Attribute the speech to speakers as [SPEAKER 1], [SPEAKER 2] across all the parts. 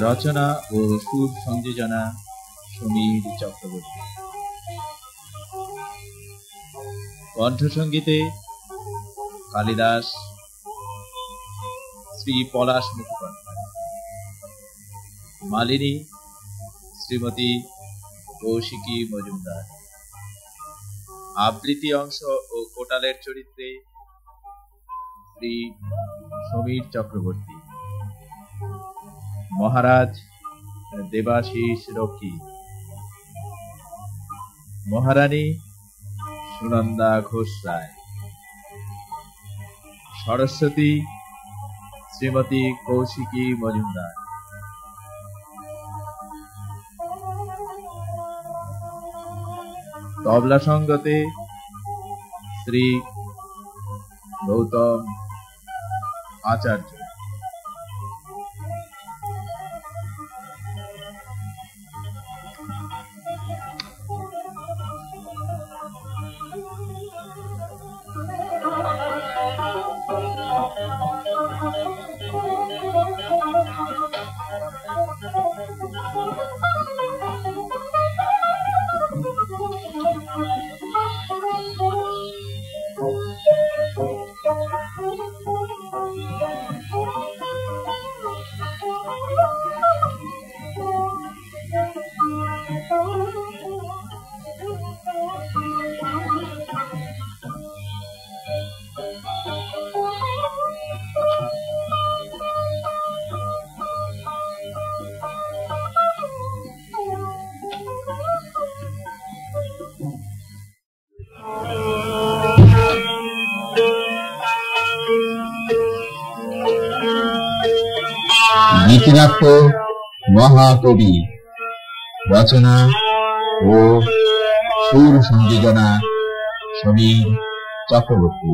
[SPEAKER 1] রচনা ও সুর সংযোজনা সমীর চক্রবর্তী। কণ্ঠসঙ্গীতে কালিদাস শ্রী পলাশ মুখোপাধ্যায়, মালিনী শ্রীমতী কৌশিকী মজুমদার, আবৃত্তি অংশ ও কোটালের চরিত্রে শ্রী সমীর চক্রবর্তী, মহারাজ দেবাশিস রক্ষী, মহারানী সুনন্দা ঘোষ রায়, সরস্বতী শ্রীমতী কৌশিকী মজুমদার, তবলা সঙ্গতে শ্রী গৌতম আচার্য।
[SPEAKER 2] গীতিনাট্য মহাকবি, রচনা ও সুর সংযোজনা সমীর চক্রবর্তী।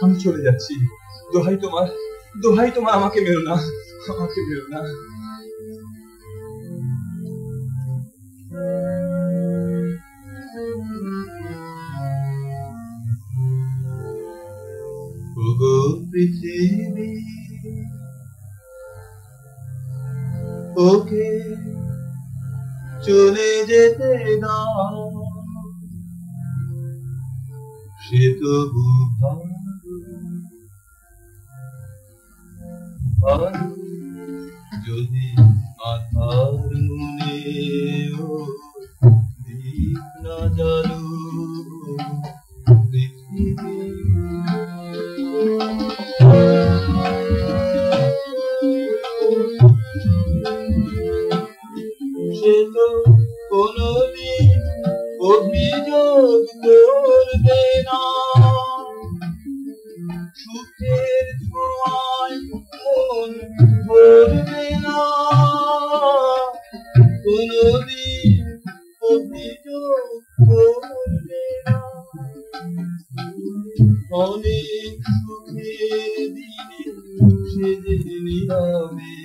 [SPEAKER 3] আমি চলে যাচ্ছি। দোহাই তোমার, আমাকে মেরো না, আমাকে মেরো না।
[SPEAKER 4] ওগো পৃথিবী, ওকে চলে যেতে দাও, সে তবু ভালো যদি আধার মনেও দীপ না জ্বালো পৃথিবী সে তো কোনদিন অভিযোগ করবে না সুখের ছোঁয়ায় মন ভরবে না কোনদিন অভিযোগ করবে না অনেক সুখের দিনে সেজে নীরবে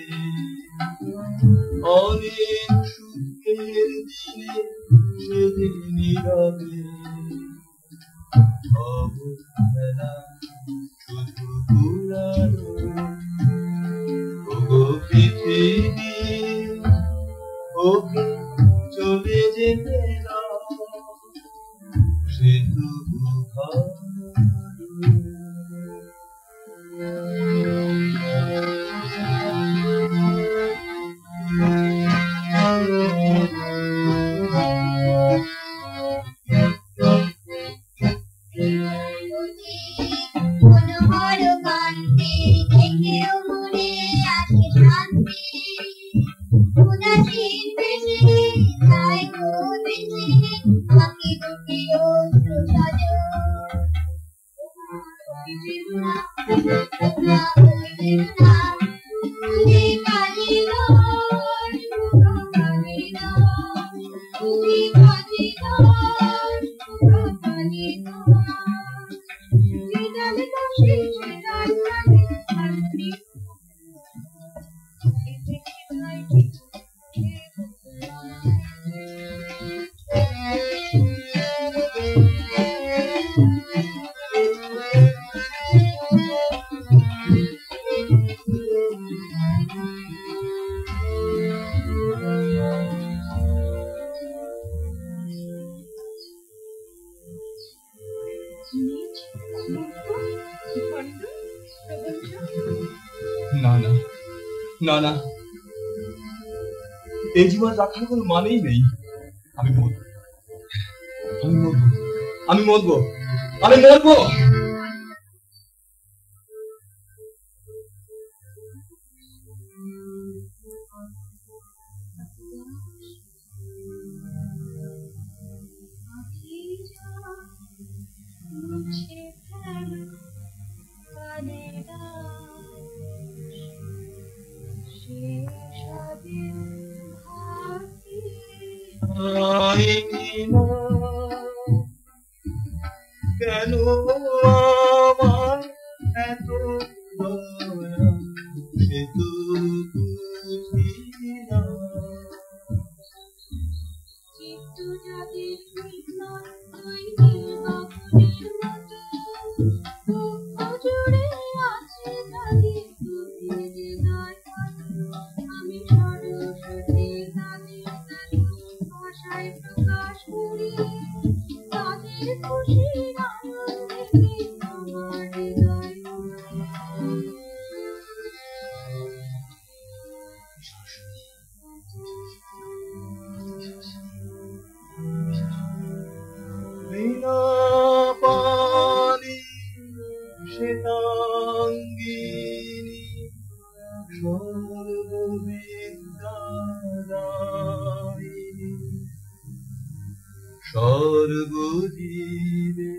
[SPEAKER 4] অনেক সুখের দিনে সেজে নীরবে অবহেলা শুধু পুরানো ওগো পৃথিবী ওকে চলে যেতে দাও সে তবু ভালো না না এই জীবন রাখার কোনো মানেই নেই আমি মরবো আমি মরবো আমি মরবো কেন আমার এত দয়া সে তো বুঝি না চিত্ত যাদের জুড়ে আছে তাদের আমি সরস্বতী তাদের ভাষায় প্রকাশ করি তাদের খুশি পানি শ্বেতাঙ্গিনী সর্ববিদ্যাদায়িনী সর্বজীবে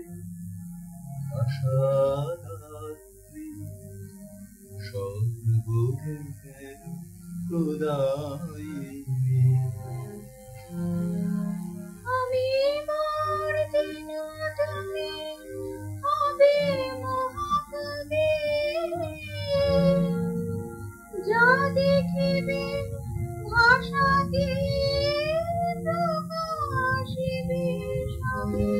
[SPEAKER 4] আশাদাত্রী সর্বজ্ঞের প্রদায়িনী আমি মরতে না তুমি হবে মহাকবি যা দেখিবে ভাষা দিয়ে প্রকাশিবে সবে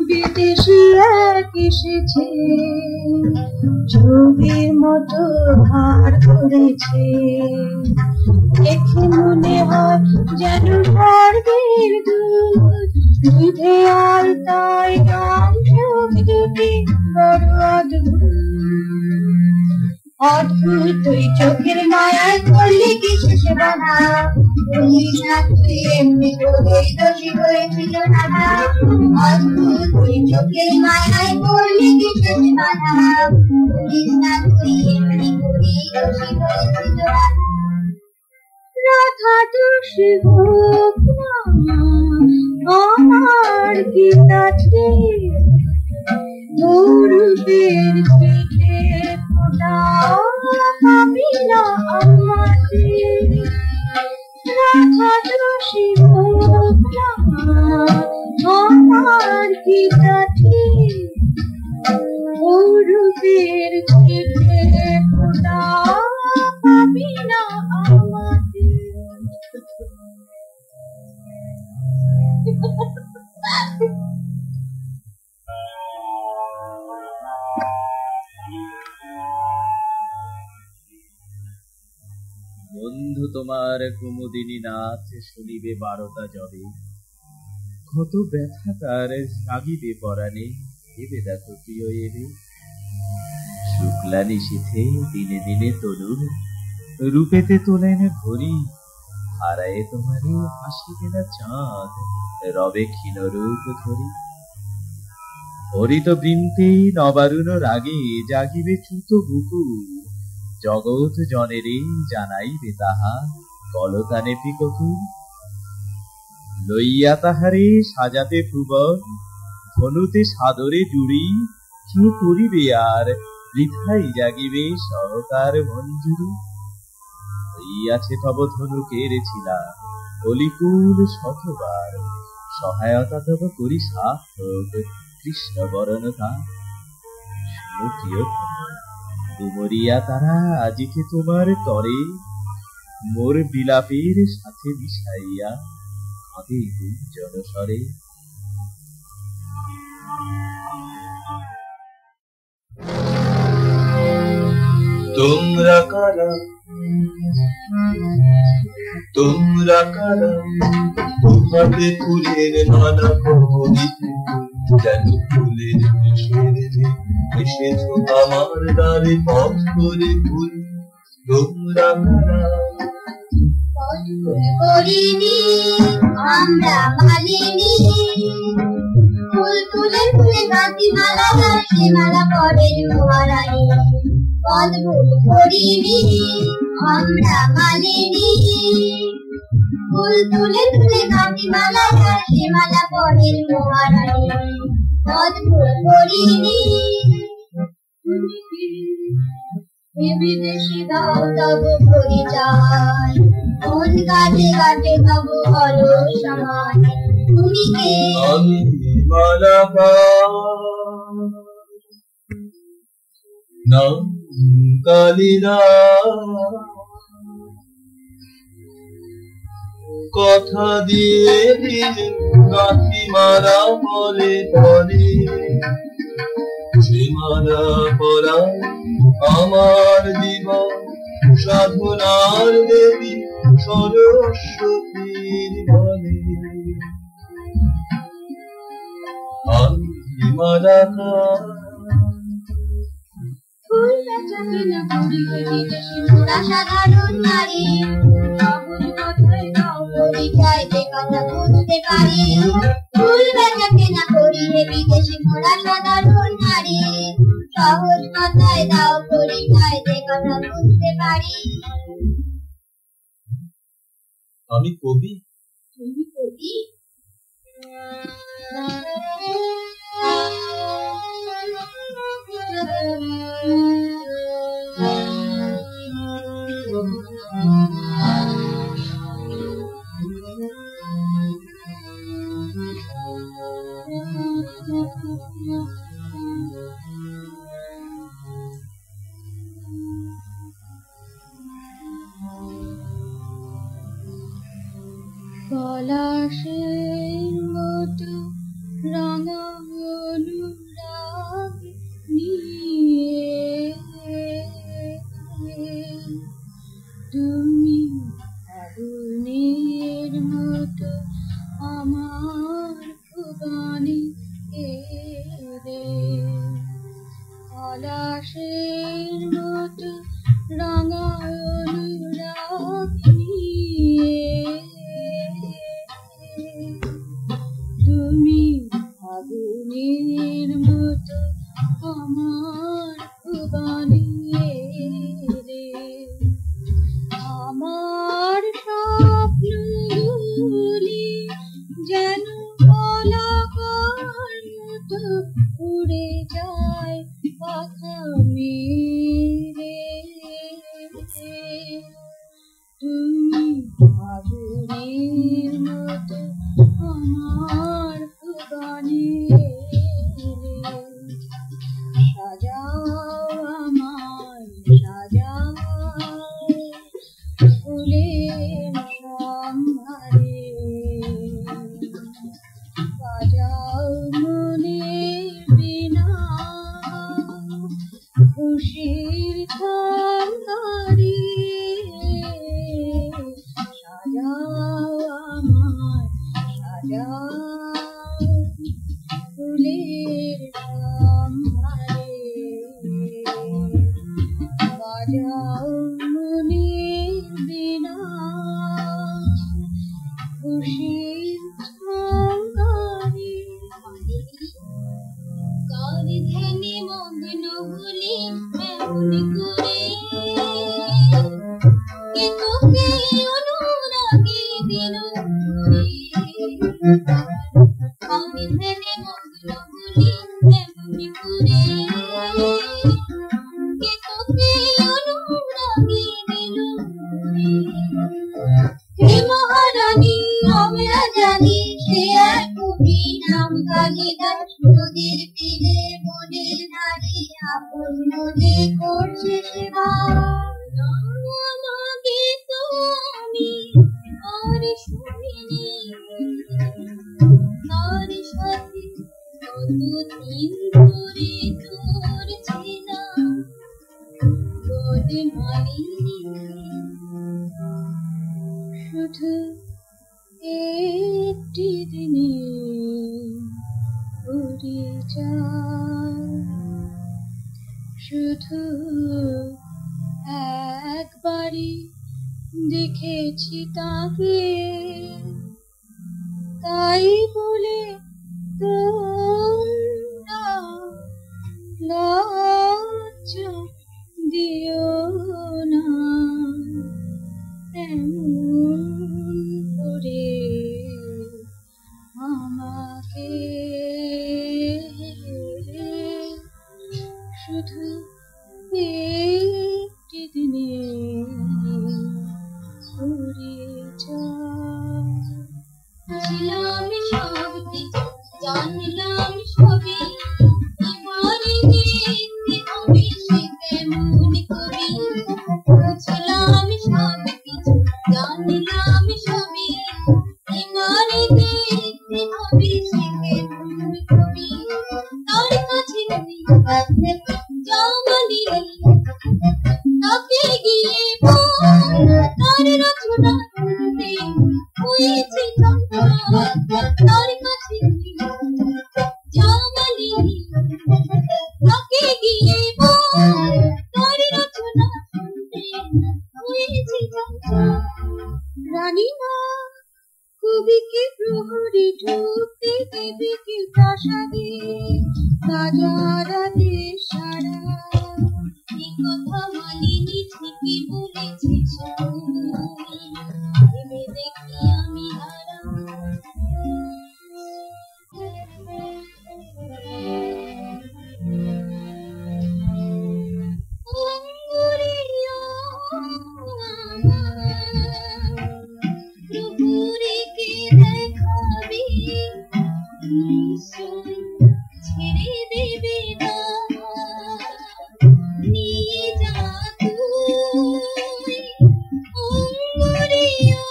[SPEAKER 4] বিদেশি এক এসেছে, যোগীর মতো ভার করেছে, দেখে মনে হয় যেন স্বর্গের দূত, দুধে আলতায় গান চোখ দুটি বড় অদ্ভুত। অদ্ভুত তুই চোখের মায়ায় করলি কি শেষে বাধা, বলিস না তুই এমনি করে দোষী হয়েছিল দাদা। অদ্ভুত তুই চোখের মায়ায় করলি কি শেষে বাধা, বলিস না তুই এমনি করে দোষী হয়েছিল দাদা। রাধা দোষী হোক না আমার গীতাতে, মুরুবের পিঠে ফোটা পাবি না আমাকে। রাধা দোষী হোক না আমার গীতাতে, মুরুবের পিঠে ফোটা পাবি না আমাকে।
[SPEAKER 1] বন্ধু তোমার কুমুদিনী নাচ শুনিবে 12টা যবে, কত ব্যথা তার জাগিবে পরাণে, এবে দেখো প্রিয় এবে। শুক্লা নিশীথে দিনে দিনে তরুণ, রূপেতে তোলেন ভরি, হারায়ে তোমারে হাসিবে না চাঁদ, রবে ক্ষীণ রূপ ধরি। হরিত বৃন্তে নবারুণ রাগে জাগিবে চ্যুত বুকু, জগৎ জনেরে জানাইবে তাহা কলতানে পিককু। লইয়া তাহারে সাজাতে ভুবন, ধনুতে সাদরে জুড়ি, কি করিবে আর বৃথাই জাগিবে সহকার মঞ্জুরি। হইয়াছে তব ধনুকের ছিলা কলিকুল শতবার, সহায়তা তব করি সার্থক কৃষ্ণ বরণ তা। শুনো প্রিয় ডুমরিয়া তারা আজিকে তোমার তরে, মোর বিলাপের সাথে মিশাইয়া কাঁদে গুঞ্জন স্বরে।
[SPEAKER 3] তোমরা কারা, তোমরা কারা, তোমাতে ফুলের মালা করিতে, যেন ফুলের এসেছ আমার দ্বারে পথ করে ফুল। তোমরা কারা,
[SPEAKER 4] করিনি আমরা মালিনী, ফুল তুলে ফুলে কাঁদি মালা, সে মালা পরে মহারানী। পদ ভুল করিনি আমরা মালিনী, ফুল তুলে ফুলে কাঁদি মালা, সে মালা পরে মহারানী। পদ ভুল করিনি বিদেশি দাও তব পরিচয়, কোন কাটে কাটে তব অলস সময়। তুমি কে?
[SPEAKER 3] আমি মালাকা, নাম কালিদাস, কথা দিয়ে কাঠি মারা বলে পরে, সে মালা পরা আমার জীবন সাধনার দেবী সরস্বতীর বলে। আমি মালাকা,
[SPEAKER 4] ফুল বেচা কেনা করি বিদেশি মোরা সাধারণ নারী, সবুজ কথায় দাও পরিচয়, যে কথা বুঝতে পারি। ফুল বেচা কেনা করি বিদেশি মোরা সাধারণ নারী, সহজ কথায় দাও পরিচয়, যে কথা বুঝতে পারি।
[SPEAKER 3] আমি কবি।
[SPEAKER 4] তুমি কবি? পলাশের মতো রাঙা তুমি আগুনের মতো আমার ভুবনে এলে, পলাশের মতো রাঙা অনুরাগ নিয়ে। তুমি আগুনের মতো আমার ভুবনে এলে, আমার স্বপ্নগুলি যেন পলাকার মতো উড়ে যায় পাখা মেরে। তুমি আগুনের মতো আমার ভুবনে এলে, সাজাও আমায় সাজাও ফুলের সম্ভারে, বাজাও মনের বীণা খুশির ছন্দরে, সাজাও আমায় সাজাও ফুলের সম্ভারে, বাজাও মনের বীণা খুশির ছন্দরে। কার ধ্যানে মগ্ন হলে এমন করে, কে তোকে অনুরাগে দিল করে। কার ধ্যানে মগ্ন হলে এমন করে, কে তোকে অনুরাগে দিল করে। হে মহারানী আমরা জানি সে এক কবি নাম কালিদাস, নদীর তীরে বনের ধারে আপন মনে করছে সেবা। আমাকে তো আমি আর শুনিনি, তার সাথে কতদিন ধরে তোর ছিলাম বলে মানিনি। শুধু একটি দিনে উড়ে যায়, শুধু একবারই দেখেছি তাকে, তাই বলে তোমরা লজ্জা দিও না এমন করে আমাকে। শুধু একটি দিনে উড়ে যায়। ছিলাম সব কিছু, জানলাম সবই, এবারে দেখতে হবে সে কেমন কবি। ছিলাম সব কিছু, জানলাম সবই, এবারে দেখতে হবে সে কেমন কবি। তার কাছে জঙ্গলি তাকে গিয়ে তার রচনা শুনতে হয়েছে যন্ত্রণা। তার কাছে জঙ্গলি তাকে গিয়ে তার রচনা শুনতে হয়েছে যন্ত্রণা। রানীমা কবিকে প্রহরী ঢুকতে দেবে কি প্রাসাদে, রাজারাতে সারা এ কথা মানিনি ঠিকই বলেছে ভেবে দেখি আমি হারা। প্রভুরেকে দেখাবি ছেড়ে দেবে না, নিয়ে যা তুই অঙ্গুরিয়া।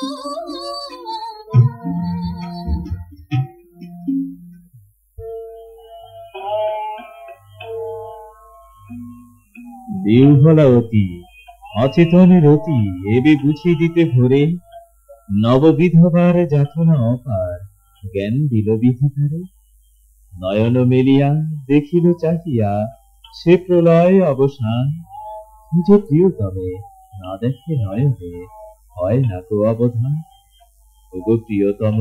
[SPEAKER 1] দেউভলাবতী অচেতন রতি এবে বুঝি দিতে ভরে, নববিধবার যাতনা অপার জ্ঞান দিল বিধাতারে। নয়ন মেলিয়া দেখিল চাহিয়া সে প্রলয় অবসান, খুঁজে প্রিয়তমে না দেখে নয়নে হয় না কো অবধান। ওগো প্রিয়তম,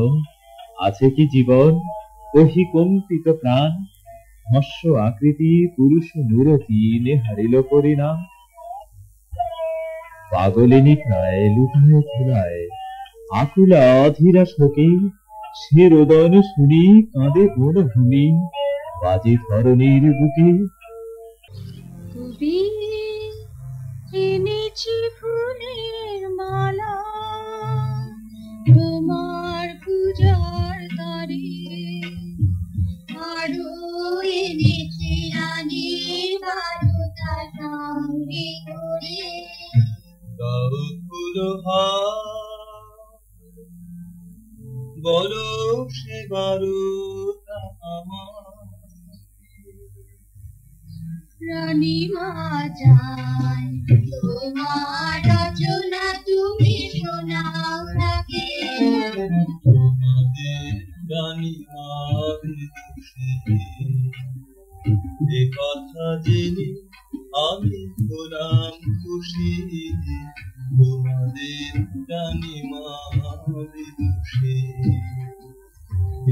[SPEAKER 1] আছে কি জীবন কহি কম্পিত প্রাণ, মৎস্য আকৃতি পুরুষ মূরতি নেহারিল পরিণাম। পাগলিনী প্রায় লুটায় ফুলায় আকুলা অধীরা শোকে, সে রোদন শুনি কাঁদে বনভূমি বাজে ধরণীর বুকে।
[SPEAKER 4] কবি এনেছি ফুলের মালা তোমার পূজার তারে, আরো এনেছি রানীর বারোটা সঙ্গে করে।
[SPEAKER 3] দাও ফুলো বলো সে বারোটা আমার,
[SPEAKER 4] রানী মা চায় তোমার রচনা তুমি শোনাও তাকে।
[SPEAKER 3] তোমাদের রানী মার দোষে এ কথা জেনে আমি হলাম খুশি, তোমাদের রানী মার দোষে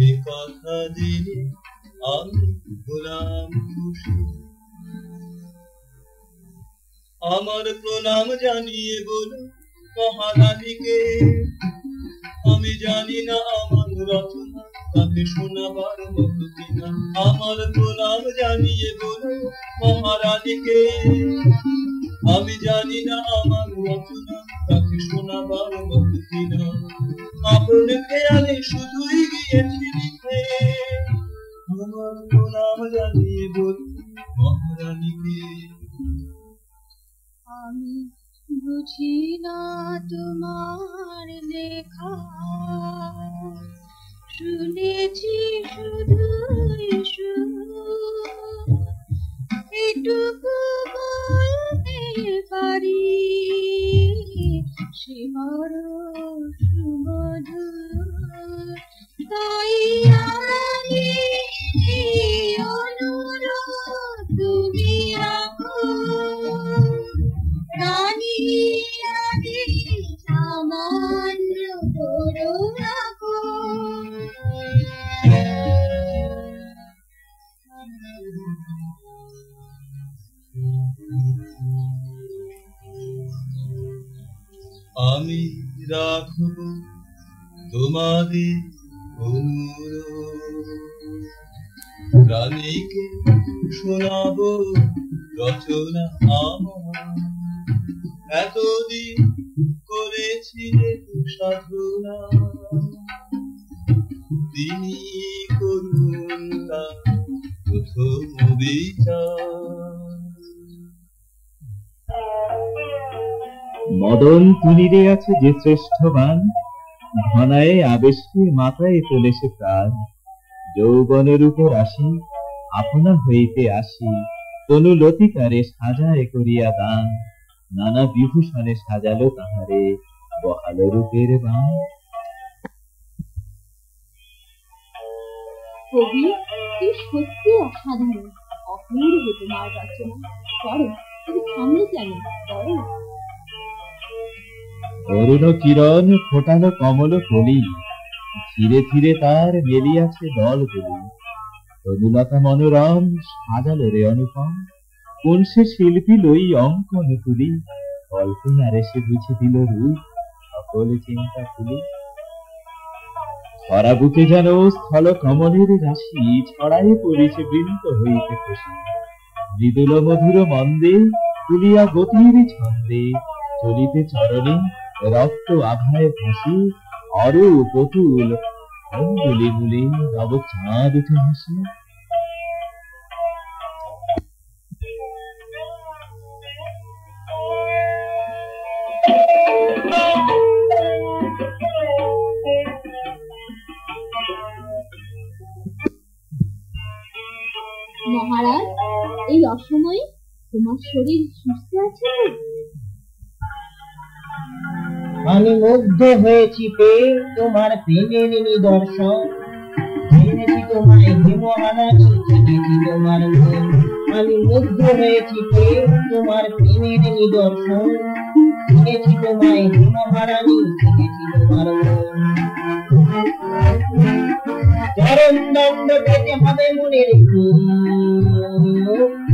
[SPEAKER 3] এ কথা জেনে আমি হলাম খুশি। আমার প্রণাম জানিয়ে বলো মহারানীকে, আমি জানি না আমার রচনা তাকে শোনাবার মতো কিনা। আমার প্রণাম জানিয়ে বলো মহারানীকে, আমি জানি না আমার রচনা তাকে শোনাবার মতো কিনা। আপন খেয়ালে শুধুই গিয়েছি লিখে, আমার প্রণাম জানিয়ে বলো মহারানীকে।
[SPEAKER 4] আমি বুঝি না তোমার লেখা, শুনেছি শুধুই সুর, এটুকু বলতে পারি সে বড় সুমধুর। তাই আমি অনুরোধ তুমি রাখো রানী, আদি সামান্য করো রাখো।
[SPEAKER 3] আমি রাখব তোমাদের অনুরোধ, রানীকে শোনাব রচনা আমার। এতদিন করেছিলে সাধনা, তিনি করুন তার প্রথম বিচার।
[SPEAKER 1] মদন তুলিরে আছে যে শ্রেষ্ঠবান, ঘনায়ে আবেশে মাথায় তোলে সে প্রাণ। যৌবনের উপর আসি আপনা হইতে আসি, তনু লতিকারে সাজায় করিয়া দান। নানা বিভূষণে সাজালো তাহারে বহালো রূপের বান।
[SPEAKER 5] কবি, তুই সত্যি অসাধারণ, অপূর্ব তোমার রচনা। করো, তুমি থামলে কেন? করো।
[SPEAKER 1] অরুণ কিরণ ফোটানো কমল কলি, ধীরে ধীরে তার মেলিয়াছে দলগুলি। তরুলতা মনোরম সাজালো রে অনুপম, কোন সে শিল্পী লই অঙ্কন তুলি। কল্পনারে সে বুঝে দিল রূপ, সকল চিন্তা তুলি। ধরা বুকে যেন স্থল কমলের রাশি, ছড়াই পড়েছে বৃন্ত হইতে খুশি। মৃদুল মধুর মন্দে তুলিয়া গতির ছন্দে, চলিতে চরণে রক্ত আভায় ভাসি। অরূপ অতুল অঞ্জলি মূলে নব চাঁদ উঠে হাসি।
[SPEAKER 5] মহারাজ, এই অসময়ে তোমার শরীর সুস্থ আছে তো?
[SPEAKER 6] আমি মুগ্ধ হয়েছি পেয়ে তোমার প্রেমের নিদর্শন, জেনেছি তোমায় হিমহারানি জেনেছি তোমার মন। আমি মুগ্ধ হয়েছি পেয়ে তোমার প্রেমের নিদর্শন, জেনেছি তোমায় হিমহারানি জেনেছি তোমার মন। চরম দণ্ড পেতে হবে মনে রেখো,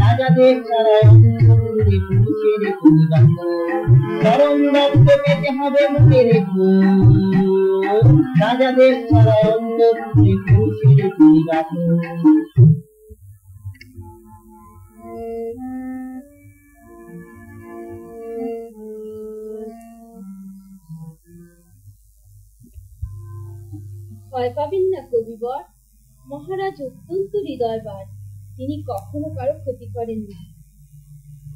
[SPEAKER 6] রাজাদের ছাড়া অন্তরে পুরুষের তুমি রাখো। চরম দণ্ড পেতে হবে মনে রেখো, রাজাদের ছাড়া অন্তরে পুরুষের তুমি রাখো।
[SPEAKER 5] ভয় পাবেন না কবিবর, মহারাজ অত্যন্ত হৃদয়বান, তিনি কখনো কারো ক্ষতি করেননি।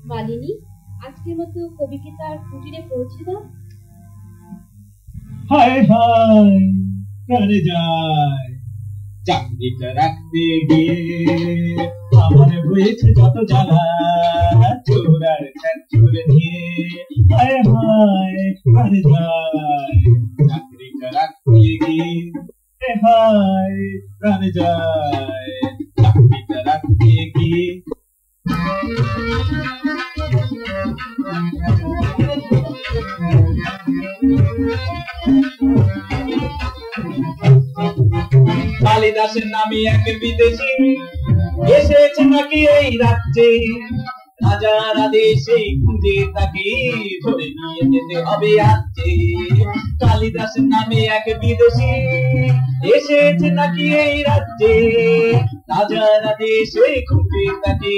[SPEAKER 5] মালিনী, আজকের মতো কবিকে তার কুটিরে পৌঁছে দাও।
[SPEAKER 1] হায় হায় প্রাণে যায়, চাকরিটা রাখতে গিয়ে আমার হয়েছে যত জ্বালা, চোরার চোর নিয়ে। হায় হায় প্রাণে যায়, চাকরিটা রাখতে গিয়ে হায় প্রাণে যায়, চাকরিটা রাখতে গিয়ে। কালিদাসের নামে এক বিদেশি এসেছে নাকি এই রাজ্যে, রাজার আদেশে খুঁজে তাকে ধরে নিয়ে যেতে হবে আজকে। কালিদাসের নামে এক বিদেশি এসেছে নাকি এই রাজ্যে, রাজার আদেশে খুঁজে তাকে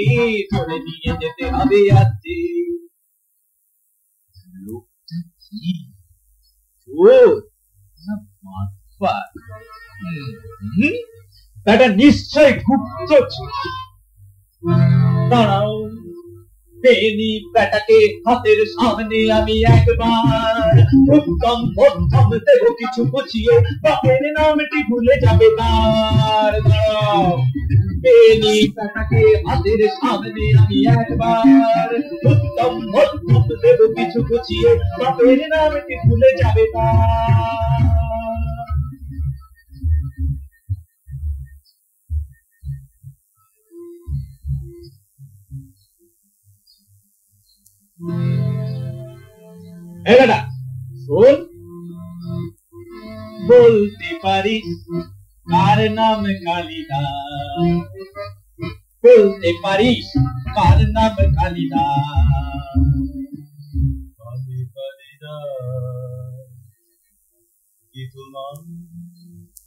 [SPEAKER 1] ধরে নিয়ে যেতে হবে আজকে। লোকটা কি চোর না মাতবার? এটা নিশ্চয় গুপ্তচর। দাঁড়াও, পেনি বেটাকে হাতের সামনে আমি একবার উত্তম মধ্যম দেব কিছু বুঝিয়ে, বাপের নামটি ভুলে যাবে তার। দাঁড়াও, পেনি বেটাকে হাতের সামনে আমি একবার উত্তম মধ্যম দেব কিছু বুঝিয়ে, বাপের নামটি ভুলে যাবে তার। এগাটা শোন, বলতে পারিস কার নাম কালিদাস? বলতে পারিস কার নাম কালিদাস? আমি কালিদাস, কি তোমার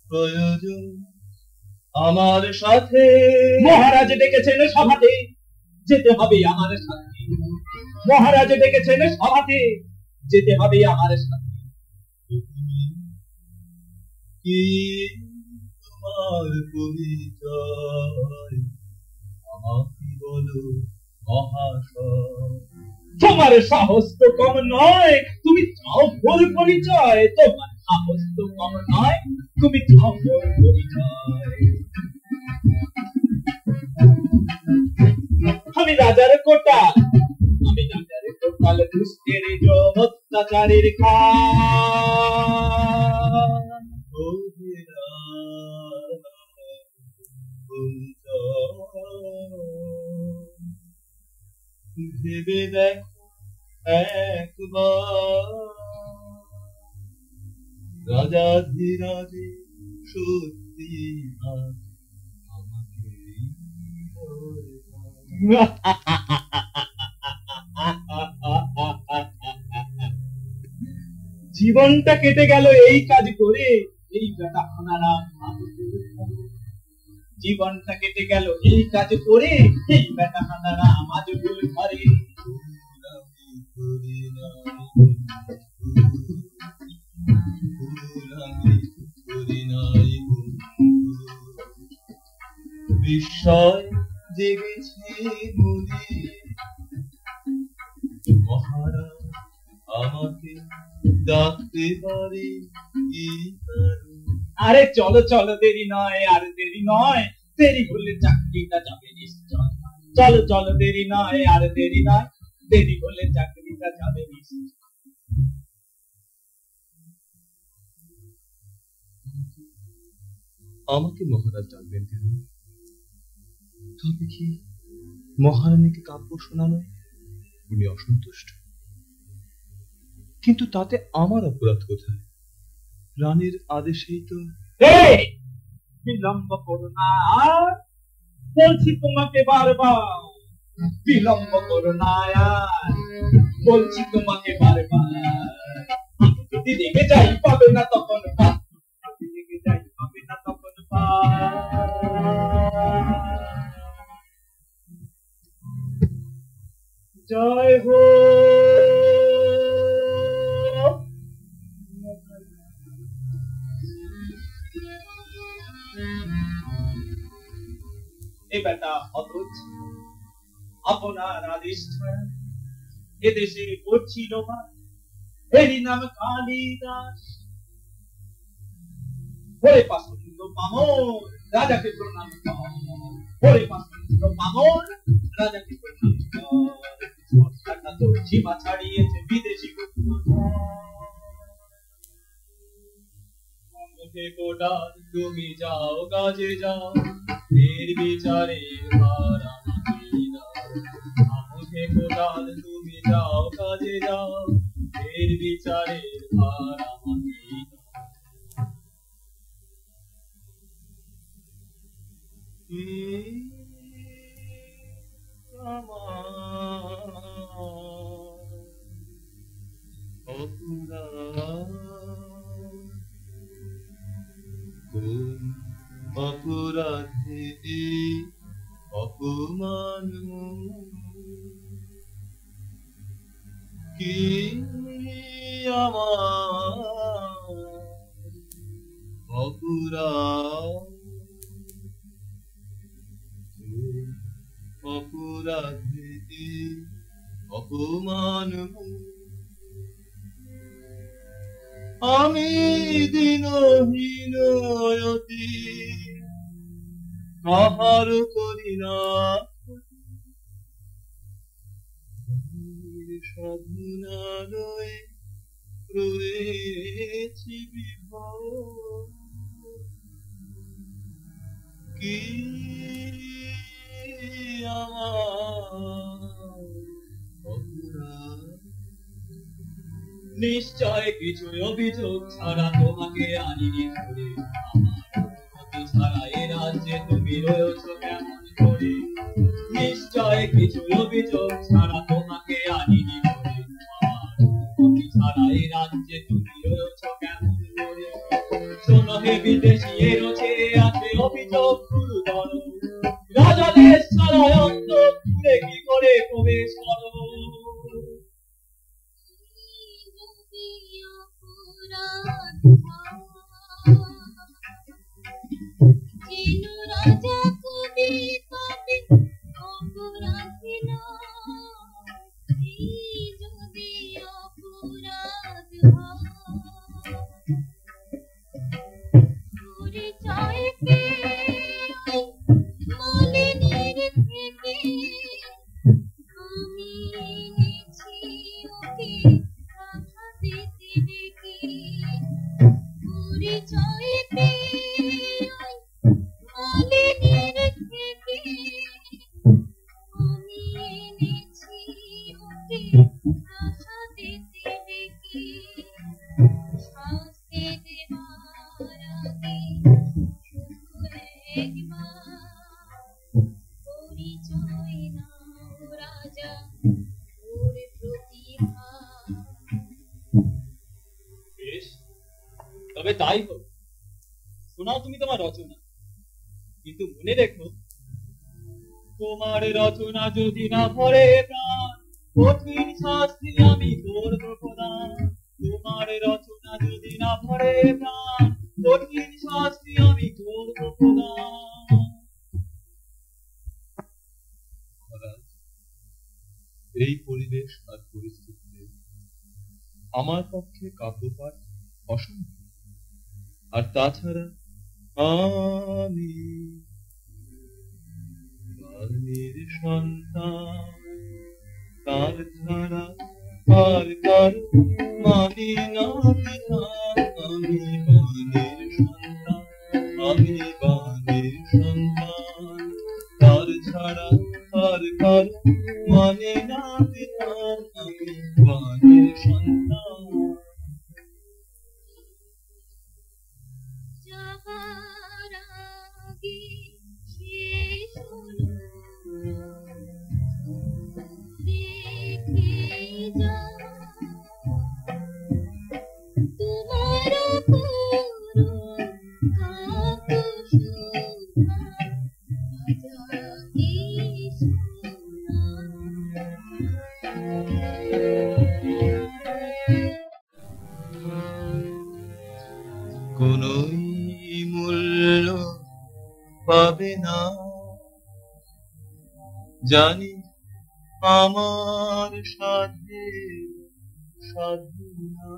[SPEAKER 1] প্রয়োজন আমার সাথে? মহারাজ ডেকেছেন সভাতে, যেতে হবে আমার সাথে। মহারাজ ডেকেছেন সভাতে, যেতে হবে আমার সাথে। কি তোমার পরিচয় আমাকে বলো মহাশয়। তোমার সাহস তো কম নয়, তুমি চাও ভুল পরিচয়। তোমার সাহস তো কম নয়, তুমি চাও ভুল পরিচয়। আমি রাজার কোটা, আমি রাজার কোটাল দুষ্টের অত্যাচারের ভেবে দেখো একবার, রাজাধিরাজে সত্যি আমাকে জীবনটা কেটে গেল এই কাজ করে, এই বেটা খানারাম জীবনটা কেটে গেল এই কাজ করে, এই বেটা খানারাম আজ ভুল ঘরে। বিস্ময় জেগেছে মনে, মহারাজ আমাকে ডাকতে পারে কি? আরে চলো চলো, দেরি নয় আর দেরি নয়, দেরি হলে চাকরিটা যাবে নিশ্চয়। চলো চলো, দেরি নয় আর দেরি নয়, দেরি হলে চাকরিটা যাবে নিশ্চয়।
[SPEAKER 3] আমাকে মহারাজ ডাকবেন কেন? তবে কি মহারানীকে কাব্য শোনানো উনি অসন্তুষ্ট? কিন্তু তাতে আমার অপরাধ কোথায়? রানীর আদেশেই তো।
[SPEAKER 1] বিলম্ব করো না, বলছি তোমাকে বারবার, বিলম্ব করো না, বলছি তোমাকে বারবার। যদি রেগে যাই পাবে না তখন পার, যদি রেগে যাই পাবে না তখন জয় হো। এ বেটা অথচ আপনার আদেশ ছাড়া এদেশে করছিল মা, এরই নাম কালিদাস। ওরে পাশন্দ পামর রাজাকে প্রণাম কর, ওরে পাশন্দ পামর রাজাকে প্রণাম কর। সরকারটা তো সীমা ছাড়িয়েছে বিদেশি কোটাল, তুমি যাও কাজে যাও, এর বিচারে ভার আমাকে দাও। আমুখে কোটাল, তুমি যাও কাজে যাও, এর বিচারে ভার আমাকে অপরাধে অপমান কি আমার অপরাধ, অপরাধে অপমান আমি দিনহীন অতি কাহার করি না সাধনালয়ে রয়েছি বিভোর। কি আমার অপরাধ, নিশ্চয় কিছু অভিযোগ ছাড়া তোমাকে আনিনি ধরে, আমার ছাড়া এ রাজ্যে তুমি রয়েছ কেমন করে? নিশ্চয় কিছু অভিযোগ ছাড়া তোমাকে আনিনি ধরে, আমার ছাড়া এ রাজ্যে তুমি রয়েছ কেমন করে? শোনো হে বিদেশি, এর চেয়ে আছে অভিযোগ গুরুতর, রাজা দেশ ছাড়া অন্তঃপুরে কি করে প্রবেশ করো?
[SPEAKER 4] রাজা কবি কবি অপরাধী যদি অপরাধ পরিচয় মালিনীর থেকে আমি এনেছি ওকে কথা দিতে দেখি, পরিচয় মালিনীর থেকে আমি এনেছি ওকে কথা দিতে দেখি। শাস্তি দেবার আগে শুধু একবার পরিচয় নাও রাজা, ওর প্রতিভা।
[SPEAKER 1] বেশ, তবে তাই হোক, শোনাও তুমি তোমার রচনা, কিন্তু মনে রেখো তোমার রচনা যদি না ভরে প্রাণ, কঠিন শাস্তি আমি করব প্রদান। তোমার রচনা যদি না ভরে প্রাণ, কঠিন শাস্তি আমি করব প্রদান।
[SPEAKER 3] এই পরিবেশ আর পরিস্থিতিতে আমার পক্ষে কাব্যপাঠ অসম্ভব। আর তাছাড়া আমি বাণীর সন্তান, তার ছাড়া আর কারো মানি না বিধান। আমি বাণীর সন্তান, আমি
[SPEAKER 1] সন্তান।
[SPEAKER 4] যাবার আগে শেষ হলো রেখে যাও তোমার
[SPEAKER 1] কোনই মূল্য পাবে না জানি আমার সাথে সাধু না,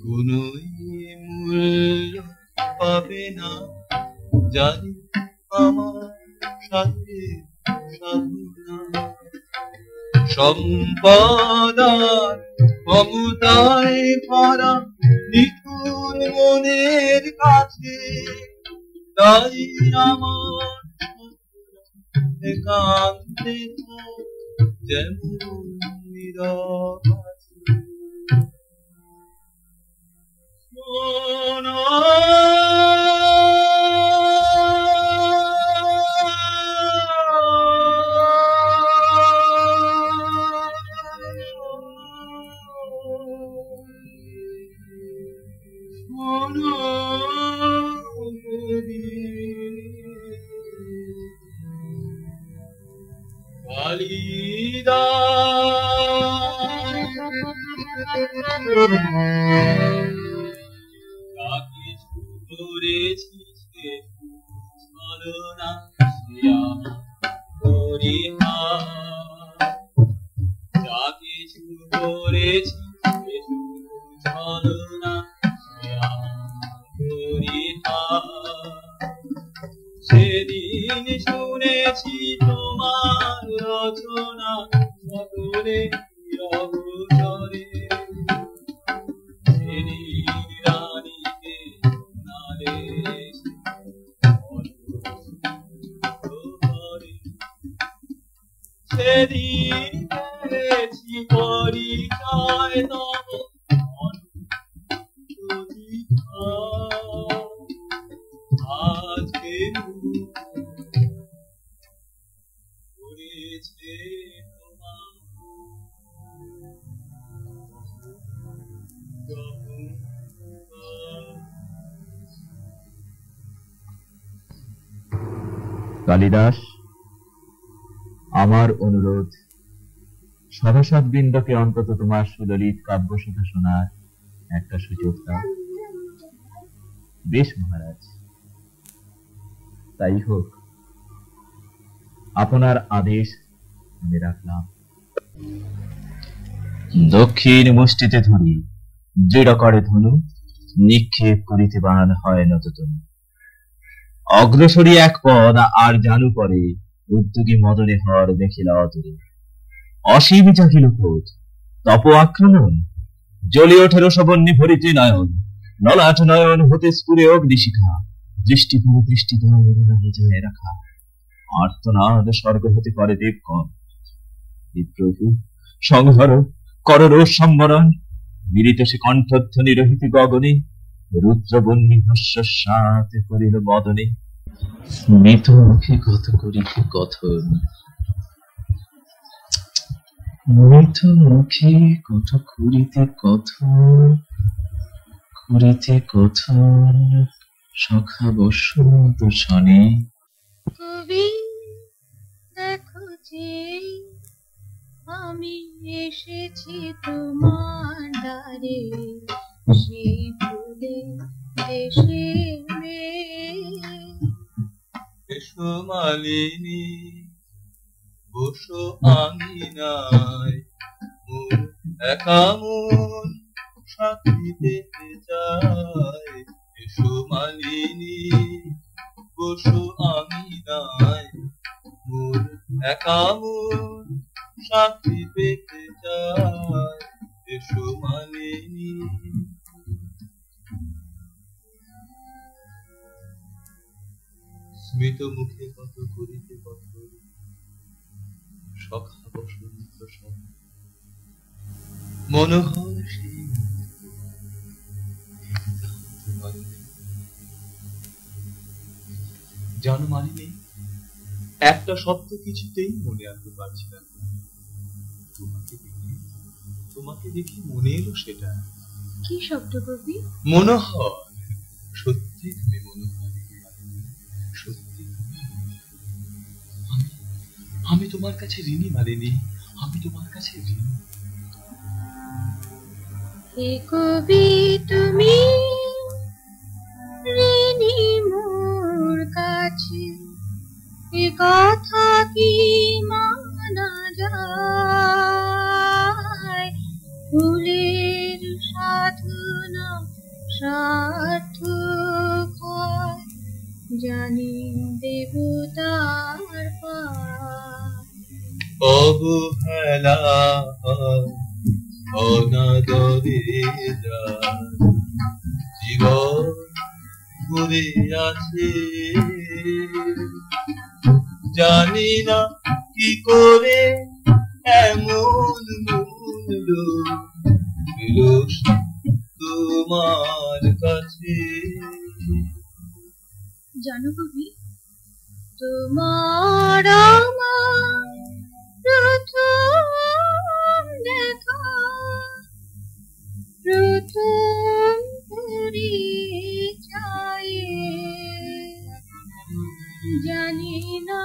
[SPEAKER 1] কোনই মূল্য পাবে না জানি আমার সাথে সাধু না। সম্পদ আর ক্ষমতায় ভরা নিখুন মনের কাছে তাই আমার একান্তে যেমন নীরব আছে। শোনো সেদিন শুনেছি তোমার রচনা সকলে অবসরে সেদিন রানীকে নালিশ সেদিন পেয়েছি পরিচয় তব আজকে করেছে
[SPEAKER 2] কালিদাস, আমার অনুরোধ সভাসদবৃন্দকে অন্তত তোমার সুললিত কাব্যসুধা শোনার একটা সুযোগ দাও। বেশ মহারাজ, তাই হোক, আপনার আদেশ আমি রাখলাম। দক্ষিণ মুষ্টিতে ধরি দৃঢ় করে ধনু, নিক্ষেপ করিতে বান হয় নততনু। অগ্রসরী এক পদ আর জানু পরে, উদ্যোগী মদনে হর দেখিলা অদূরে। অসীম জাগিল ক্রোধ, তপ আক্রমণ, জ্বলি ওঠে রসবন্যী ভরিতে নয়ন। ললাট নয়ন হতে স্ফুরে অগ্নিশিখা, দৃষ্টি পরে দৃষ্টি নাহি যায় রাখা। আর্তনাদ স্বর্গ হতে করে দেবগণ, হে প্রভু সংহর কর রোষ সম্বরণ। মিলিত সে কণ্ঠধ্বনি রহিত গগনে, রুদ্রবন্যী ভস্মস্বাত করিল বদনে। স্মিত মুখে কত করিতে কথন, মৃত মুখে কত করিতে কথন, করিতে কথন সখা বসন্ত শনে।
[SPEAKER 4] কবি দেখো যে আমি এসেছি তোমার দ্বারে, সেই ফুলে দেশে
[SPEAKER 1] এসো মালিনী বসো আঙিনায়, মোর একা মন সাথী পেতে চায়। এসো মালিনী বসো আঙিনায়, মোর একা মন সাথী পেতে চায়। এসো মালিনী। স্মিত মুখে কত করিতে কথন, সখা বসন্ত শনে।
[SPEAKER 3] মনোহর জানো মালিনী, একটা শব্দ কিছুতেই মনে আনতে পারছিলাম। তোমাকে দেখে মনে এলো সেটা।
[SPEAKER 5] কি শব্দ কবি?
[SPEAKER 3] মনোহর। সত্যি তুমি মনোহর, সত্যি। আমি তোমার কাছে ঋণী মালিনী, আমি তোমার কাছে ঋণী।
[SPEAKER 5] হে কবি তুমি ঋণী মোর কাছে, এ কথা কি মানা যায়? ফুলের সাধনা সার্থক হয়, জানি দেবতার পায়।
[SPEAKER 3] অবহেলা অনাদরে জীবন ঘুরে আছে, জানি না কি করে এমন মূল্য পেল তোমার কাছে।
[SPEAKER 5] জানো কবি, তোমার আমার প্রথম দেখা, প্রথম পরিচয়ে, জানি না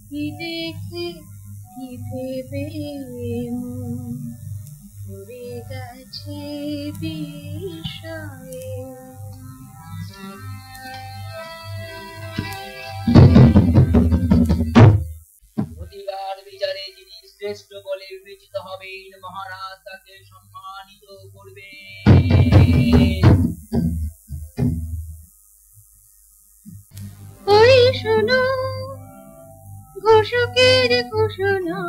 [SPEAKER 5] কি দেখে কি ভেবে মন পড়ে গেছে বিষয়ে।
[SPEAKER 6] প্রতিবার বিচারে যিনি শ্রেষ্ঠ বলে বিবেচিত হবেন, মহারাজ তাকে সম্মানিত করবেন।
[SPEAKER 5] ওই শোনো ঘোষকের ঘোষণা,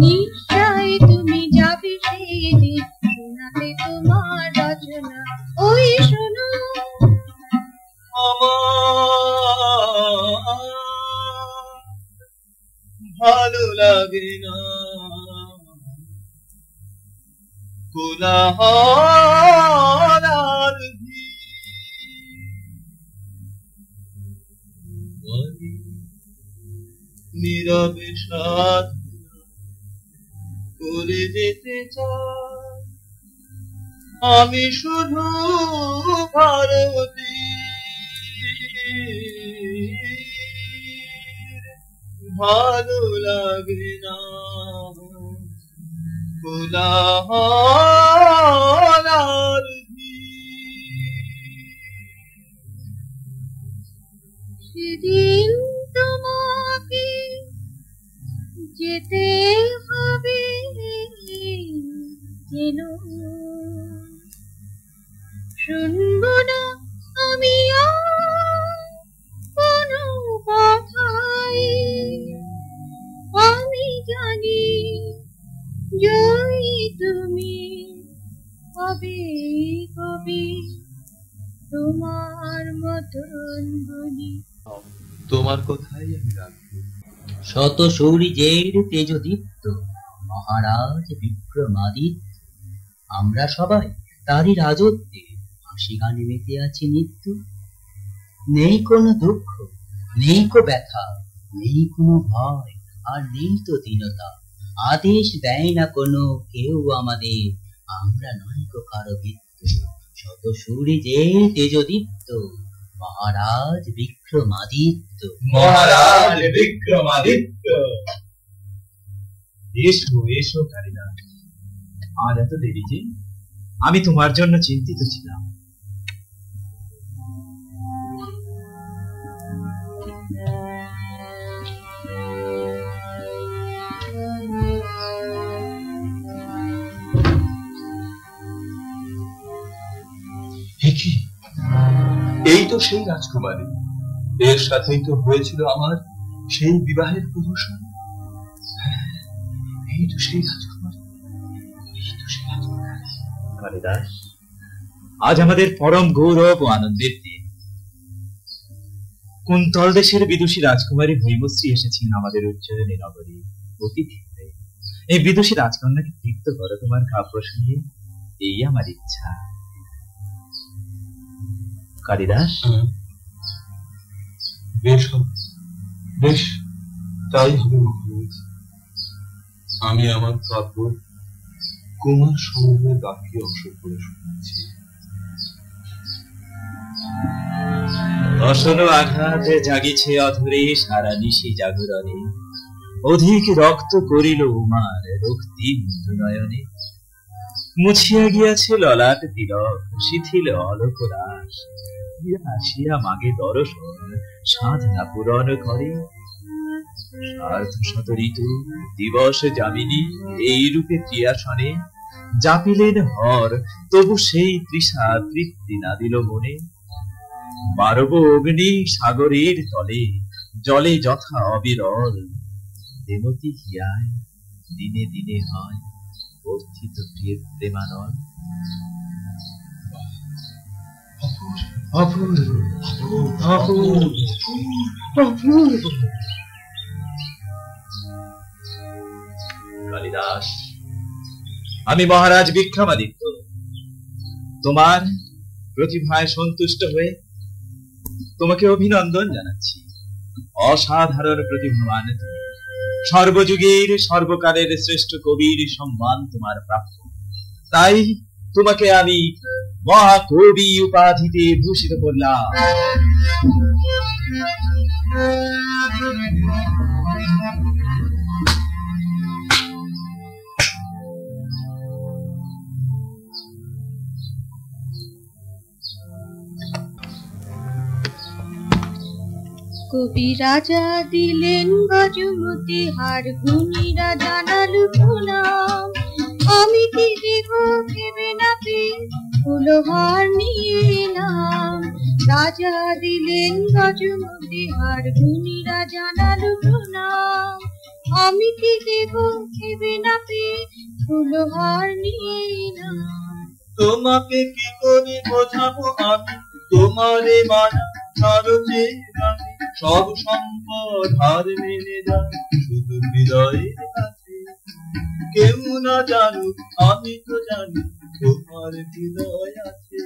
[SPEAKER 5] নিশ্চয় তুমি যাবে সেদিন শোনাতে তোমার রচনা। ওই শোনো
[SPEAKER 3] আমার ভালো লাগে না কোলাহল আর নীরবে সাধনা করে যেতে চাই আমি শুধু ভারতী। ভালো লাগে না কোলাহল আর
[SPEAKER 5] সেদিন তোমাকে যেতে হবে যেন, শুনব না আমি কোনো কথাই। আমি জানি জয়ী তুমি হবে কবি, তোমার মতন গুণী।
[SPEAKER 3] তোমার কথাই আমি রাখবো।
[SPEAKER 6] শত সূর্যের তেজদীপ্ত মহারাজ বিক্রমাদিত্য, আমরা সবাই তারই রাজত্বে হাসি গানে মেতে আছি নিত্য। নেই কোনো দুঃখ, নেই কো ব্যথা, নেই কোনো ভয়, আর নেই তো দীনতা। আদেশ দেয় না কোনো কেউ আমাদের, আমরা নয় কো কারো বৃত্ত। শত সূর্যের তেজদীপ্ত মহারাজ বিক্রমাদিত্য।
[SPEAKER 3] মহারাজ বিক্রমাদিত্য।
[SPEAKER 2] এসো এসো কালিদাস, আজ এত দেরি যে? আমি তোমার জন্য চিন্তিত ছিলাম।
[SPEAKER 3] এই তো সেই রাজকুমারী, এর সাথেই তো হয়েছিল আমার সেই বিবাহের প্রহসন। এই তো সেই রাজকুমারী, এই তো সেই রাজকুমারী।
[SPEAKER 2] কালিদাস, আজ আমাদের পরম গৌরব ও আনন্দের দিন। কুন্তল দেশের বিদুষী রাজকুমারী হৈমশ্রী এসেছেন আমাদের উজ্জয়িনী নগরী অতিথি হয়ে।
[SPEAKER 1] এই বিদুষী রাজকন্যাকে তৃপ্ত করো তোমার কাব্য শুনিয়ে, এই আমার ইচ্ছা। কালিদাস,
[SPEAKER 3] বেশ হবে, বেশ তাই হবে মহারাজ। আমি আমার কাব্য কুমার সমূহের বাকি অংশ করে শুনেছি।
[SPEAKER 1] অসন আঘাতে জাগিছে অধরে সারা নিশি জাগরণে, অধিক রক্ত করিল উমার রক্তিম নয়নে। মুছিয়া গিয়াছে ললাট তিলক, শিথিল অলোক রাস, আসিয়া মাগে দর্শন সাধনা পূরণ করে। সার্ধ শত ঋতু দিবস যামিনী এই রূপে ক্রিয়াসনে, জাপিলেন হর তবু সেই তৃষা তৃপ্তি না দিল মনে। বারব অগ্নি সাগরের তলে, জলে যথা অবিরল, দেবতী হিয়ায় দিনে দিনে হয় বর্ধিত প্রেমানল। কালিদাস, আমি মহারাজ বিক্রমাদিত্য তোমার প্রতিভায় সন্তুষ্ট হয়ে তোমাকে অভিনন্দন জানাচ্ছি। অসাধারণ প্রতিভাবান তুমি, সর্বযুগের সর্বকালের শ্রেষ্ঠ কবির সম্মান তোমার প্রাপ্য। তাই তোমাকে আমি মহাকবি উপাধিতে ভূষিত করলাম।
[SPEAKER 4] কবি রাজা দিলেন গজমতি হার, গুণীরা জানালু প্রণাম। আমি কি দেব ভেবে না পেয়ে ফুলহার নিয়ে এলাম। রাজা দিলেন গজমতি হার, গুণীরা জানালু প্রণাম। আমি কি দেব ভেবে না পেয়ে ফুলহার নিয়ে এলাম।
[SPEAKER 3] তোমাকে কি করে বোঝাবো আমি, তোমারে মানা খরচে আমি সব সম্পদ হার মেনে যান শুধু হৃদয়ের কাছে। কেউ না জানুক আমি তো জানি তোমার হৃদয় আছে।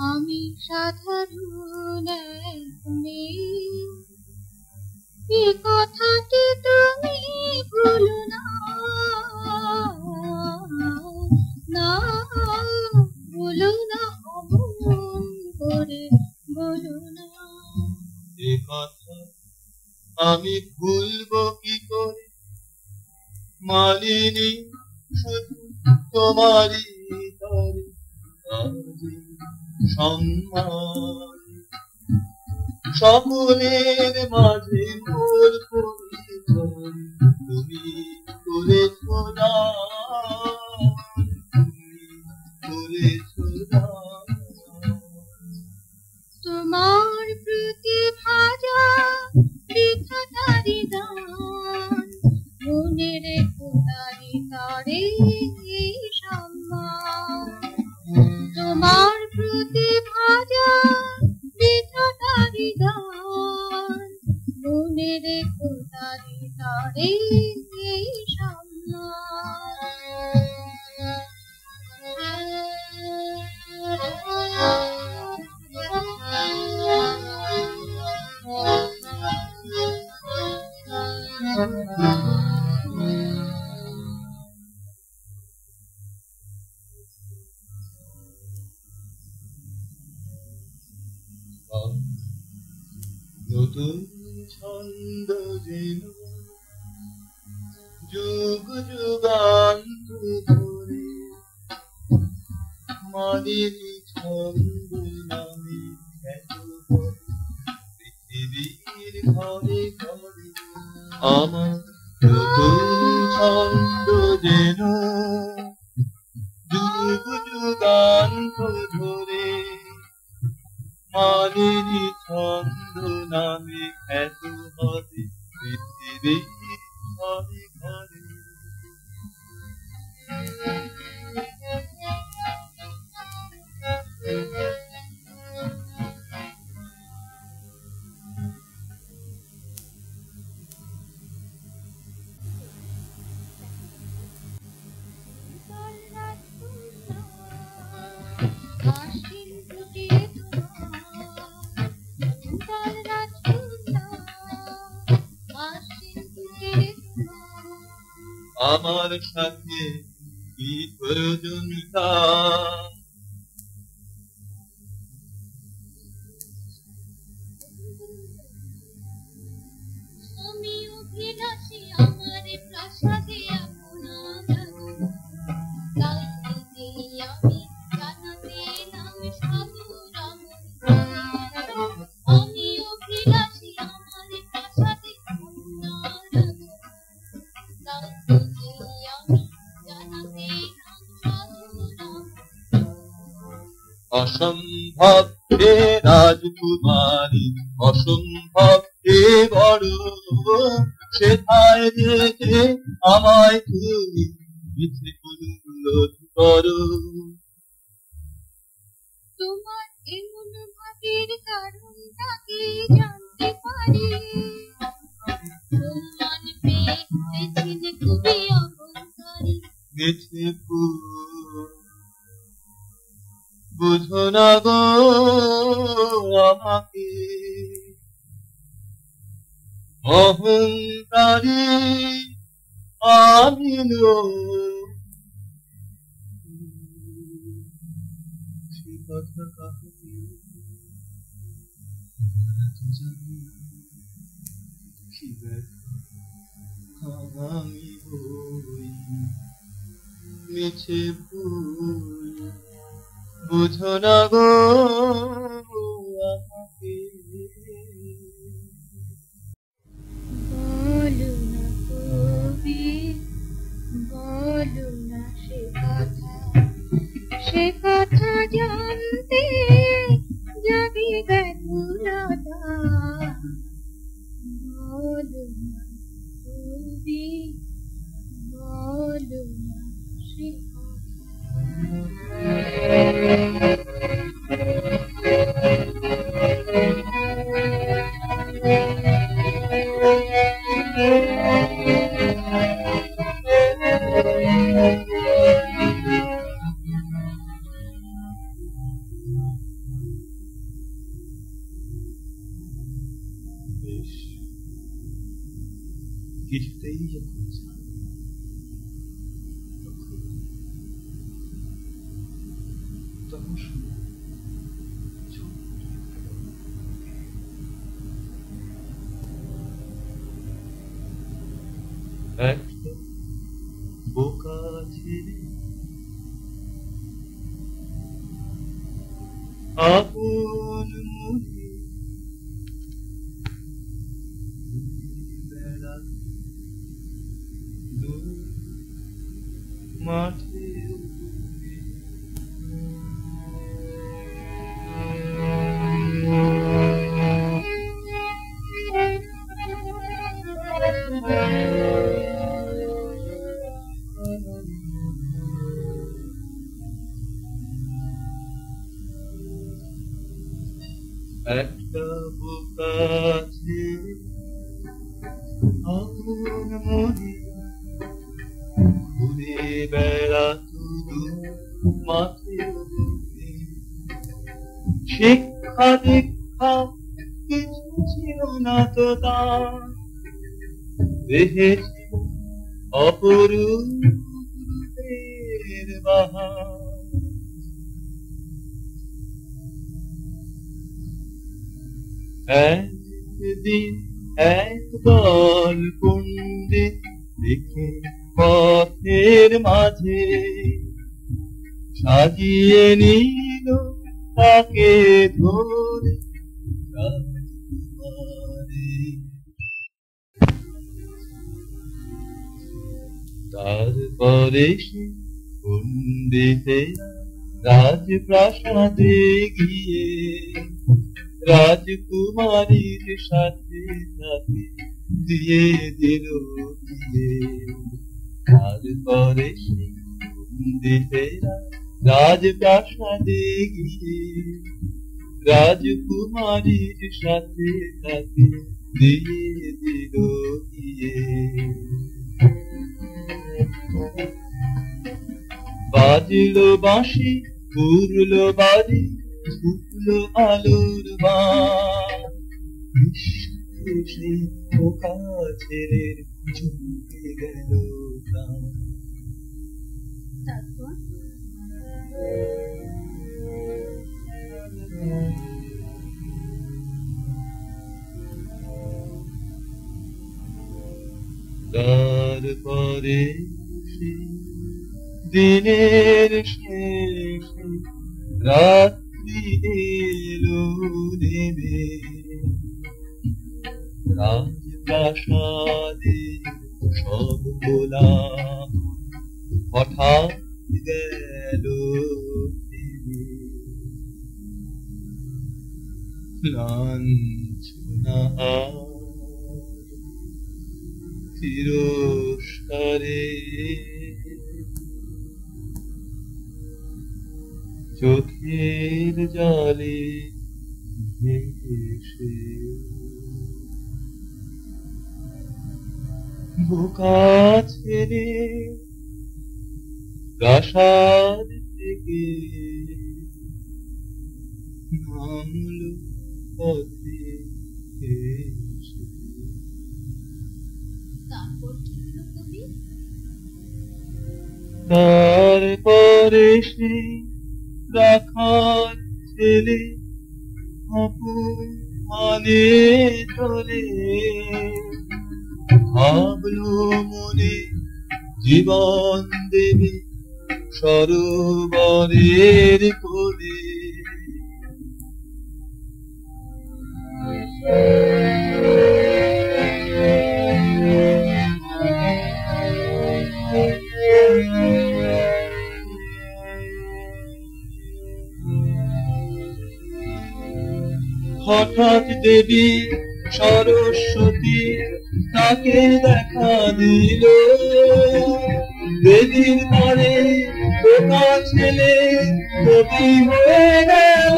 [SPEAKER 4] আমি সাধারণ এক মেয়ে, এ কথাটি তুমি ভুলো না, না বলো না, অমন করে বলো না।
[SPEAKER 3] এ কথা আমি ভুলবো কি করে, মালিনী শুধু তোমারই তরে আজি সম্মান। সকলের মাঝে মোর পরিচয় তুমি করেছো দান, তুমি করেছো দান।
[SPEAKER 4] তোমার প্রতিভাজা বৃথা তারি দান, মনে রেখো তারি তারে এই সম্মান। তোমার প্রতিভাজা বৃথা তারি দান, মনে রেখো তারি তারে এই
[SPEAKER 3] নতুন ছন্দ যেন যুগ যুগান্ত ধরে, মালিনী ছন্দ নামে খ্যাত পৃথিবীর ঘরে ঘরে। আমার নতুন ছন্দ যেন যুগ যুগান্ত ধরে, মালিনী ছন্দ নামে খ্যাত হবে পৃথিবীর ঘরে ঘরে। আমার সাথে কি প্রয়োজন তার?
[SPEAKER 4] আমি অভিলাষী আমার প্রাসাদে আপনার লাইতে আমি জানাতে নাম সাধুর আমি অভিলাষী আমার প্রাসাদে আপনার লাইতে আমি জানাতে নাম সাধুর
[SPEAKER 3] অসম্ভব হে রাজকুমারী, অসম্ভব হে বড়, সেথায় যেতে আমায় তুমি মিছে অনুরোধ করো।
[SPEAKER 4] তোমার এমন ভাবের কারণটা কি জানতে পারি? সম্মান পেয়ে হয়েছিল খুবই অহংকারী।
[SPEAKER 3] মিছে বুঝো না গো আমাকে, অহংকারী আমি সে কথা কাহকে বলা তো জানি না, কি ব্যথা আমি হই মিছে ভুল, বুঝো না গো আমাকে।
[SPEAKER 4] বলো না কবি, বলো না সে কথা জানতে যাবি ব্যাকুলতা। বলো না কবি, বলো না সে
[SPEAKER 3] কিছুতেই যখন তখন একটা বোকা ছেলে আপন মুখে বেড়া মাঠে একটা বোকা ছেলে আপন মনে ঘুরে বেড়াতো মাঠে, শিক্ষা দীক্ষা কিছু ছিল না তো তার, দেখেছি অপরূপের বাহার। একদিন একদল পণ্ডিত দেখে পথের মাঝে সাজিয়ে নিল তাকে ধরে তারপরে সে পণ্ডিতেরা রাজপ্রাসাদে গিয়ে রাজকুমারীর সাথে তাকে দিয়ে দিল বিয়ে। তারপরে সে পণ্ডিতেরা রাজপ্রাসাদে গিয়ে রাজকুমারীর সাথে তাকে দিয়ে দিল বিয়ে। বাজলো বাঁশি, উড়লো বাড়ি, ছুটলো আলোর বান, সেই বোকা ছেলের ঝুঁকে গেল প্রাণ। পরে দিনের শেষে রাত্রি এলো নেমে রাজপ্রাসাদে সব গোলাম হঠাৎ গেল থেমে। লাঞ্ছনার তিরস্কারে চোখের জলে ভেসে বোকা ছেড়ে প্রাসাদ থেকে নামলো পথে এসে।
[SPEAKER 5] তারপর কি হলো কবি?
[SPEAKER 3] তারপরে সে রাখার ছেলে অপমানে চলে ভাবলো মনে জীবন দেবে সরোবরের কোলে। হঠাৎ দেবী সরস্বতী তাকে দেখা দিল, দেবীর পরে বোকা ছেলে কবি হয়ে গেল।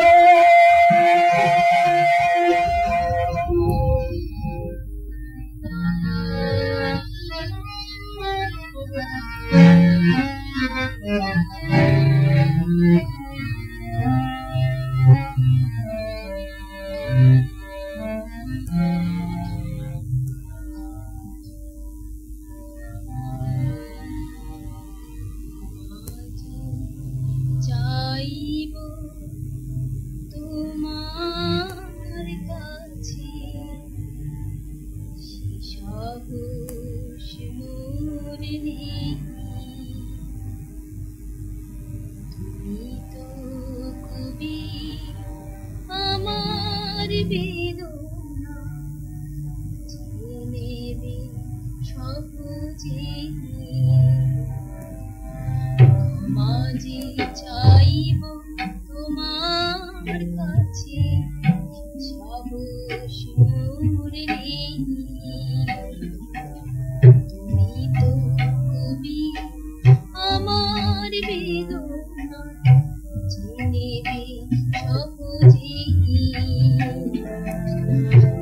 [SPEAKER 5] চাইব তোমার কাছে সাহস মোর নেই, তুমি তো কবি আমার বেদনা জেনেবে সহজেই। মাঝে চাইব তোমার কাছে সাহস মোর নেই, তুমি তো কবি আমার বেদনা জেনেবে সহজেই।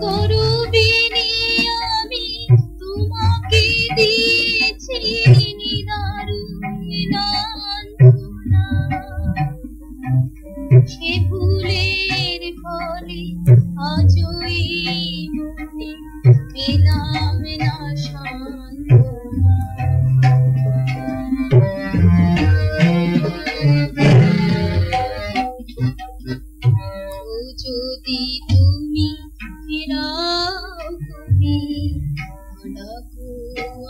[SPEAKER 5] করবিনি আমি তোমাকে দিয়েছি নিদারুণ সে ফুলের ফলে আজও এই মনে পেলাম না সান্ত্বনা। যদি তুমি ফেরাও কবি ডাকো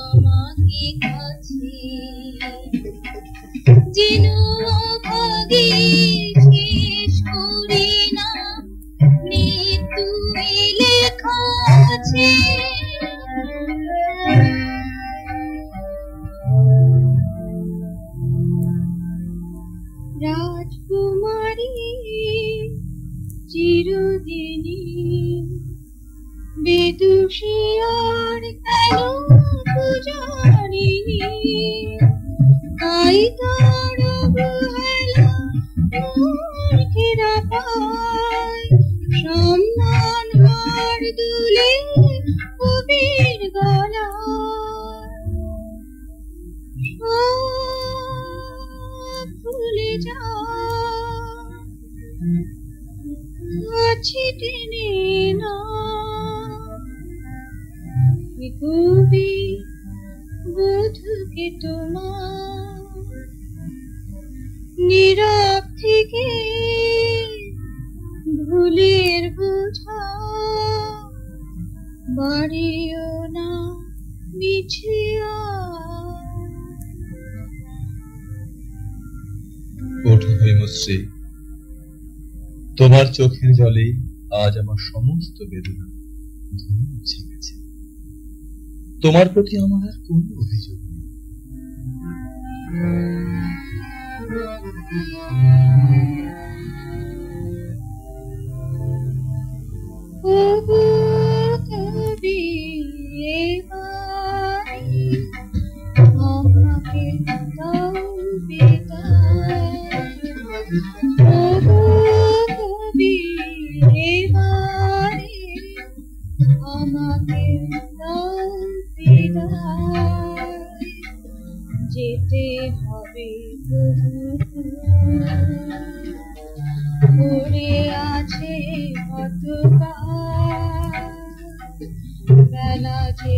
[SPEAKER 5] আমাকে কাছে, যেন ভাগে শেষ করি না মৃত্যু লেখা আছে। রাজকুমারী চিরদিনই বিদুষী আর কেন পূজারিণী, তাই তার অবহেলা মূর্খেরা পায়, সম্মান হার দুলে কবির গলায়। সব ভুলে যা আছে টেনে না, কবি বধূকে তোমার নীরব থেকে ভুলের বোঝা বাড়িও না মিছে।
[SPEAKER 3] হৈমশ্রী, তোমার চোখের জলে আজ আমার সমস্ত বেদনা ধুয়ে মুছে গেছে। তোমার প্রতি আমার আর কোনো অভিযোগ নেই।
[SPEAKER 5] যেতে হবে পড়ে আছে বেলা যে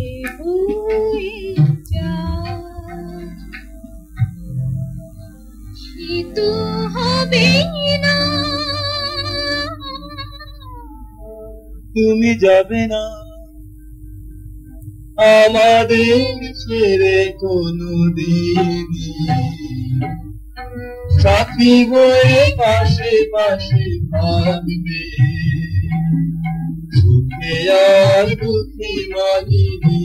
[SPEAKER 5] শীত হবে না,
[SPEAKER 3] তুমি যাবে না আমাদের ছেড়ে কোনদিন, সাথী হয়ে পাশে পাশে থাকবে, সুখে আর দুঃখে মানিনি।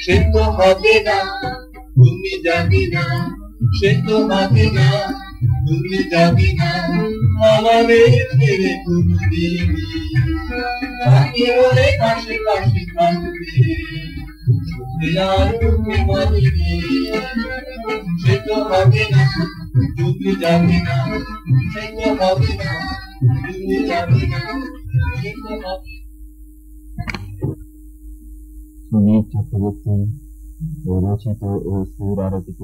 [SPEAKER 3] সে তো হবে না, তুমি যাবে না, সে তো হবে না, তুমি যাবে না আমাদের ছেড়ে কোনদিন, সাথী হয়ে পাশে পাশে থাকবে, সুখে আর দুঃখে মানিনি। সে তো হবে না, তুমি যাবে না, সে তো হবে না, তুমি যাবে না, সে তো হবে।
[SPEAKER 2] সুনীল চক্রবর্তী রচিত ও সুর আরোপিত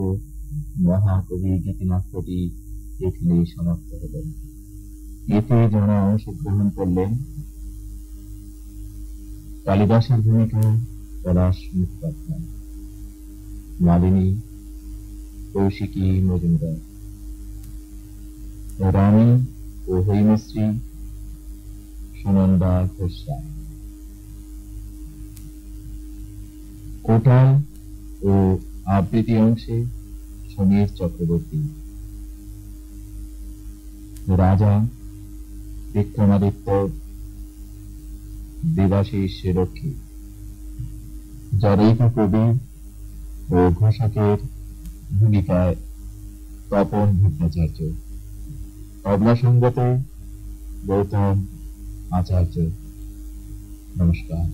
[SPEAKER 2] মহাকবি গীতিনাট্যটি এখানেই সমাপ্ত হল। এতে যারা অংশগ্রহণ করলেন: কালিদাসের ভূমিকায় পলাশ মুখোপাধ্যায়, মালিনী কৌশিকী মজুমদার, রানী ও হৈমশ্রী সুনন্দা ঘোষ রায়, কোটাল ও আবৃত্তি অংশে সমীর চক্রবর্তী, রাজা বিক্রমাদিত্য দেবাশিস রক্ষী, জনৈক কবি ও ঘোষকের ভূমিকায় তপন ভট্টাচার্য, তবলা সঙ্গতে গৌতম আচার্য। নমস্কার।